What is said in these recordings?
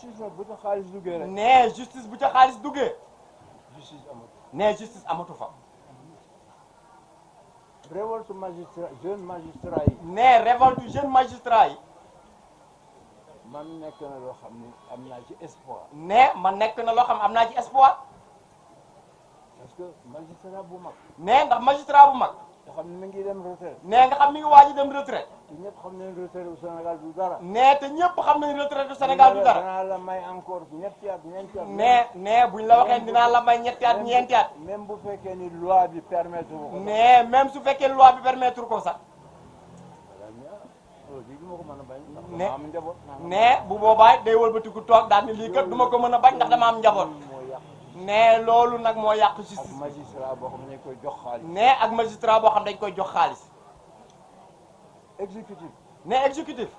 justice nag bu ca xaalis duggee rek. ne justice bu ca xaalis duggee. justice amatu. ne justice amatu fa. révolte magistrat jeune magistrat yi. ne révolte jeune magistrat yi. man nekk na loo xam ni am naa ci espoir. ne man nekk na loo xam am naa ci espoir. parce que magistrat bu mag. ne ndax magistrat bu mag. nga xam ne mi ngi dem retraite. ne nga xam mi ngi waaj a dem retraite. te ñëpp xam nañ retraite du Sénégal du dara. ne te ñëpp xam nañ retraite du Sénégal du dara. danaa la may encore ñetti at ñeenti at. ne buñ la waxee dinaa la may ñetti at ñeenti at. même bu fekkee ni loi bi permettre ko. ne même su fekkee loi bi permettre ko sax. ne ne bu boobaay day wëlbatiku toog daal ni lii kat du ma ko mën a bañ ndax dama am njaboot. ne loolu nag moo yàq justice. ak magistrat boo xam ne dañ koy jox xaalis. ne ak magistrat boo xam dañ koy jox xaalis. exécutif. ne exécutif.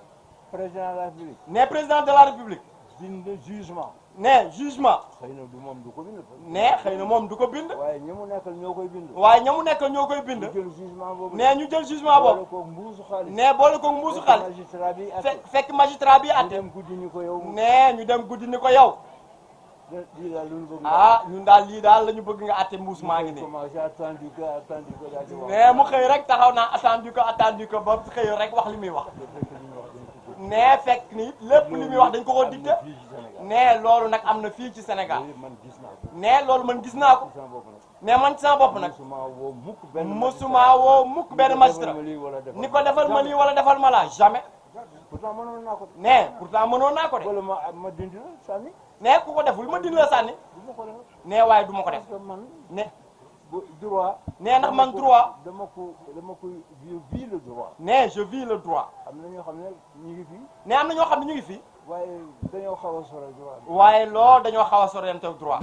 président de la république. ne président de la république. bind jugement. ne jugement. xëy na du moom du ko bind. ne xëy na moom du ko bind. waaye ñi mu nekkal ñoo koy bind. waaye ña mu nekkal ñoo koy bind. ñu jël jugement boobu. ne ñu jël jugement boobu. boole koog mbuusu xaalis. ne boole koog mbuusu xaalis. magistrat bi atte. fekk magistrat bi ñu atte. dem guddi ni ko yow. ne ñu dem guddi ni ko yow. lii daal lu ñu bëgg. ah ñun daal lii daal la ñu bëgg nga atte mbuus maa ngi nii. commencé attendu que daal di wax. ne mu xëy rek taxaw naa attendu que ba xëy rek wax li muy wax. ne fekk ni lépp li muy wax dañ ko ko dicté. ne loolu nag am na fii ci Sénégal. ne loolu man gis naa ko. ne man ci sama bopp nag. musuma woo mukk benn magistrat ni ko defal ma lii wala defal ma laa jamais. pourtant mënoon naa ko. ne pourtant mënoon naa ko de. wala ma dindi la sànni. ne ku ko deful ma dindi la sànni. du ma ko def. ne waaye du ma ko def. parce que man. ne droit. ne ndax man droit. dama ko je vis le droit. ne je vis le droit. am na ñoo xam ne ñu ngi fii. ne am na ñoo xam ne ñu ngi fii. waaye dañoo xaw a sore droit. waaye loolu dañoo xaw a sorente droit.